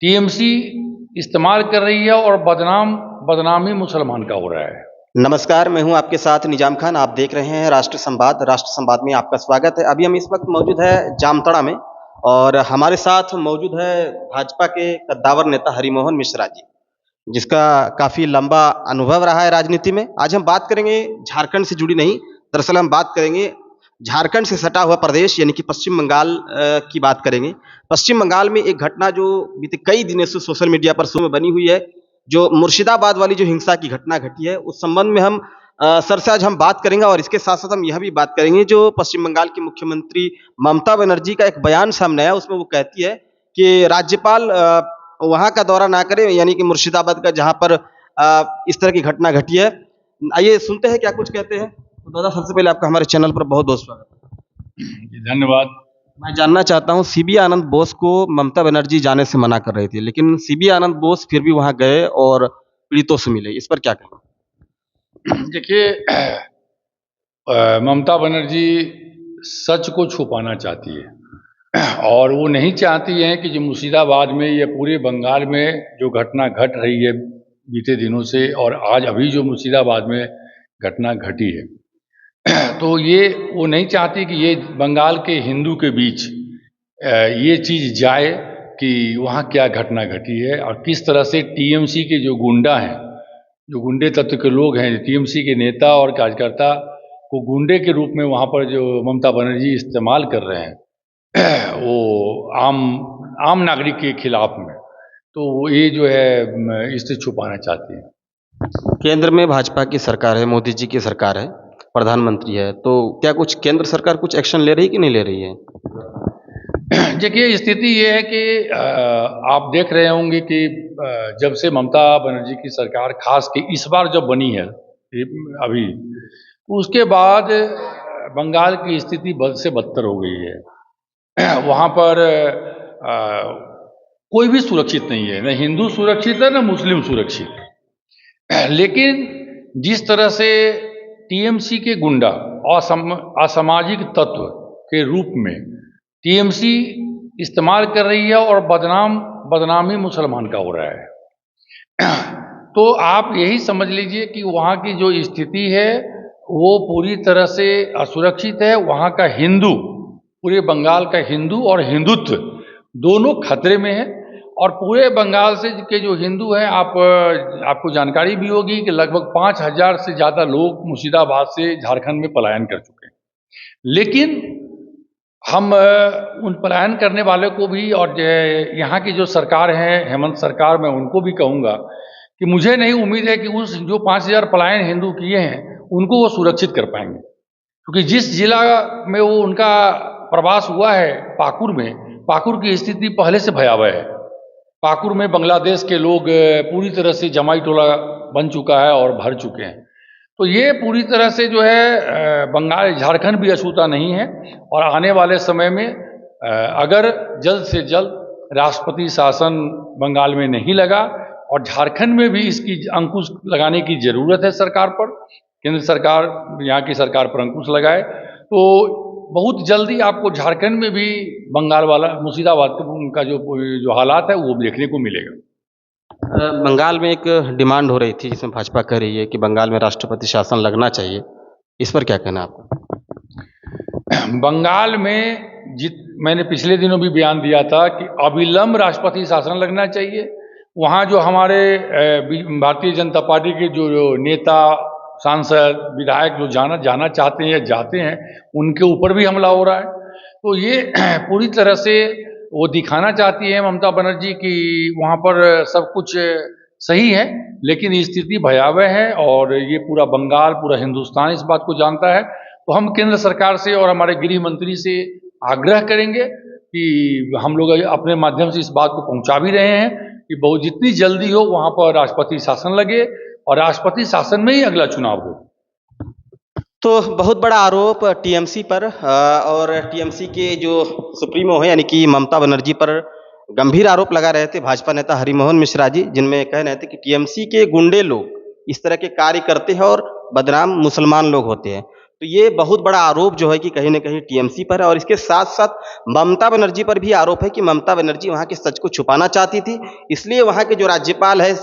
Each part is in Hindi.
टीएमसी इस्तेमाल कर रही है और बदनामी मुसलमान का हो रहा है। नमस्कार, मैं हूं आपके साथ निजाम खान। आप देख रहे हैं राष्ट्र संवाद में आपका स्वागत है। अभी हम इस वक्त मौजूद है जामताड़ा में और हमारे साथ मौजूद है भाजपा के कद्दावर नेता हरिमोहन मिश्रा जी, जिसका काफ़ी लंबा अनुभव रहा है राजनीति में। आज हम बात करेंगे झारखंड से जुड़ी नहीं, दरअसल हम बात करेंगे झारखंड से सटा हुआ प्रदेश यानी कि पश्चिम बंगाल की बात करेंगे। पश्चिम बंगाल में एक घटना जो बीते कई दिनों से सोशल मीडिया पर शो में बनी हुई है, जो मुर्शिदाबाद वाली जो हिंसा की घटना घटी है, उस संबंध में हम सर से आज हम बात करेंगे और इसके साथ साथ हम यह भी बात करेंगे जो पश्चिम बंगाल की मुख्यमंत्री ममता बनर्जी का एक बयान सामने आया। उसमें वो कहती है कि राज्यपाल वहाँ का दौरा ना करे, यानी कि मुर्शिदाबाद का, जहाँ पर इस तरह की घटना घटी है। आइए सुनते हैं क्या कुछ कहते हैं। तो दादा, सबसे पहले आपका हमारे चैनल पर बहुत बहुत स्वागत है। धन्यवाद। मैं जानना चाहता हूँ, सीबी आनंद बोस को ममता बनर्जी जाने से मना कर रही थी, लेकिन सीबी आनंद बोस फिर भी वहां गए और पीड़ितों से मिले। इस पर क्या कहें? देखिए, ममता बनर्जी सच को छुपाना चाहती है और वो नहीं चाहती है कि जो मुर्शिदाबाद में या पूरे बंगाल में जो घटना घट रही है बीते दिनों से, और आज अभी जो मुर्शिदाबाद में घटना घटी है, तो ये वो नहीं चाहती कि ये बंगाल के हिंदू के बीच ये चीज़ जाए कि वहाँ क्या घटना घटी है और किस तरह से टीएमसी के जो गुंडा हैं, जो गुंडे तत्व के लोग हैं, टीएमसी के नेता और कार्यकर्ता को गुंडे के रूप में वहाँ पर जो ममता बनर्जी इस्तेमाल कर रहे हैं वो आम नागरिक के खिलाफ में, तो वो ये जो है इससे छुपाना चाहती है। केंद्र में भाजपा की सरकार है, मोदी जी की सरकार है, प्रधानमंत्री है, तो क्या कुछ केंद्र सरकार कुछ एक्शन ले रही है कि नहीं ले रही है? देखिए, स्थिति ये है कि आप देख रहे होंगे कि जब से ममता बनर्जी की सरकार खास के इस बार जब बनी है अभी, उसके बाद बंगाल की स्थिति बद से बदतर हो गई है। वहाँ पर कोई भी सुरक्षित नहीं है, न हिंदू सुरक्षित है न मुस्लिम सुरक्षित। लेकिन जिस तरह से टीएमसी के गुंडा असामाजिक तत्व के रूप में टीएमसी इस्तेमाल कर रही है और बदनामी मुसलमान का हो रहा है, तो आप यही समझ लीजिए कि वहाँ की जो स्थिति है वो पूरी तरह से असुरक्षित है। वहाँ का हिंदू, पूरे बंगाल का हिंदू और हिंदुत्व दोनों खतरे में है। और पूरे बंगाल से के जो हिंदू हैं, आपको जानकारी भी होगी कि लगभग 5,000 से ज़्यादा लोग मुर्शिदाबाद से झारखंड में पलायन कर चुके हैं। लेकिन हम उन पलायन करने वाले को भी, और यहाँ की जो सरकार है, हेमंत सरकार, मैं उनको भी कहूँगा कि मुझे नहीं उम्मीद है कि उस जो 5,000 पलायन हिंदू किए हैं उनको वो सुरक्षित कर पाएंगे, क्योंकि जिस जिला में वो उनका प्रवास हुआ है, पाकुर की स्थिति पहले से भयावह है। पाकुर में बांग्लादेश के लोग पूरी तरह से जमाई टोला बन चुका है और भर चुके हैं। तो ये पूरी तरह से जो है बंगाल, झारखंड भी अछूता नहीं है। और आने वाले समय में अगर जल्द से जल्द राष्ट्रपति शासन बंगाल में नहीं लगा और झारखंड में भी इसकी अंकुश लगाने की ज़रूरत है सरकार पर, केंद्र सरकार यहाँ की सरकार पर अंकुश लगाए, तो बहुत जल्दी आपको झारखंड में भी बंगाल वाला मुर्शिदाबाद का जो हालात है वो देखने को मिलेगा। बंगाल में एक डिमांड हो रही थी जिसमें भाजपा कह रही है कि बंगाल में राष्ट्रपति शासन लगना चाहिए। इस पर क्या कहना है आपका? बंगाल में मैंने पिछले दिनों भी बयान दिया था कि अविलंब राष्ट्रपति शासन लगना चाहिए। वहाँ जो हमारे भारतीय जनता पार्टी के जो नेता, सांसद, विधायक जो जाना चाहते हैं या जाते हैं, उनके ऊपर भी हमला हो रहा है। तो ये पूरी तरह से वो दिखाना चाहती है ममता बनर्जी कि वहाँ पर सब कुछ सही है, लेकिन स्थिति भयावह है और ये पूरा बंगाल, पूरा हिंदुस्तान इस बात को जानता है। तो हम केंद्र सरकार से और हमारे गृह मंत्री से आग्रह करेंगे कि हम लोग अपने माध्यम से इस बात को पहुँचा भी रहे हैं कि बहुत जितनी जल्दी हो वहाँ पर राष्ट्रपति शासन लगे और राष्ट्रपति शासन में ही अगला चुनाव हो। तो बहुत बड़ा आरोप टीएमसी पर और टीएमसी के जो सुप्रीमो है यानी कि ममता बनर्जी पर गंभीर आरोप लगा रहे थे भाजपा नेता हरिमोहन मिश्रा जी, जिनमें कह रहे थे कि टीएमसी के गुंडे लोग इस तरह के कार्य करते हैं और बदनाम मुसलमान लोग होते हैं। तो ये बहुत बड़ा आरोप जो है कि कहीं न कहीं टीएमसी पर है और इसके साथ-साथ ममता बनर्जी पर भी आरोप है कि ममता बनर्जी वहाँ के सच को छुपाना चाहती थी, इसलिए वहाँ के जो राज्यपाल है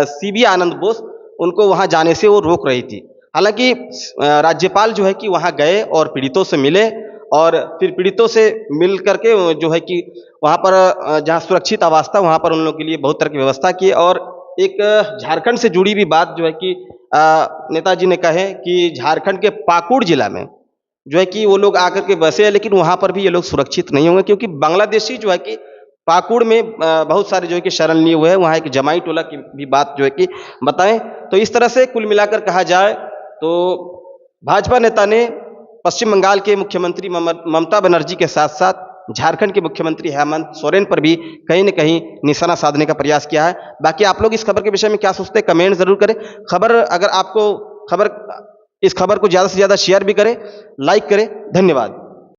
सीबी आनंद बोस, उनको वहाँ जाने से वो रोक रही थी। हालाँकि राज्यपाल जो है कि वहाँ गए और पीड़ितों से मिले और फिर पीड़ितों से मिल कर के जो है कि वहाँ पर जहाँ सुरक्षित आवास था, वहाँ पर उन लोगों के लिए बहुत तरह की व्यवस्था की और एक झारखंड से जुड़ी भी बात जो है कि नेताजी ने कहे कि झारखंड के पाकुड़ जिला में जो है कि वो लोग आकर के बसे हैं, लेकिन वहाँ पर भी ये लोग सुरक्षित नहीं होंगे क्योंकि बांग्लादेशी जो है कि पाकुड़ में बहुत सारे जो है कि शरण लिए हुए हैं। वहाँ एक जमाई टोला की भी बात जो है कि बताएं। तो इस तरह से कुल मिलाकर कहा जाए तो भाजपा नेता ने पश्चिम बंगाल के मुख्यमंत्री ममता बनर्जी के साथ साथ झारखंड के मुख्यमंत्री हेमंत सोरेन पर भी कहीं न कहीं निशाना साधने का प्रयास किया है। बाकी आप लोग इस खबर के विषय में क्या सोचते हैं, कमेंट ज़रूर करें। खबर अगर आपको इस खबर को ज़्यादा से ज़्यादा शेयर भी करें, लाइक करें। धन्यवाद।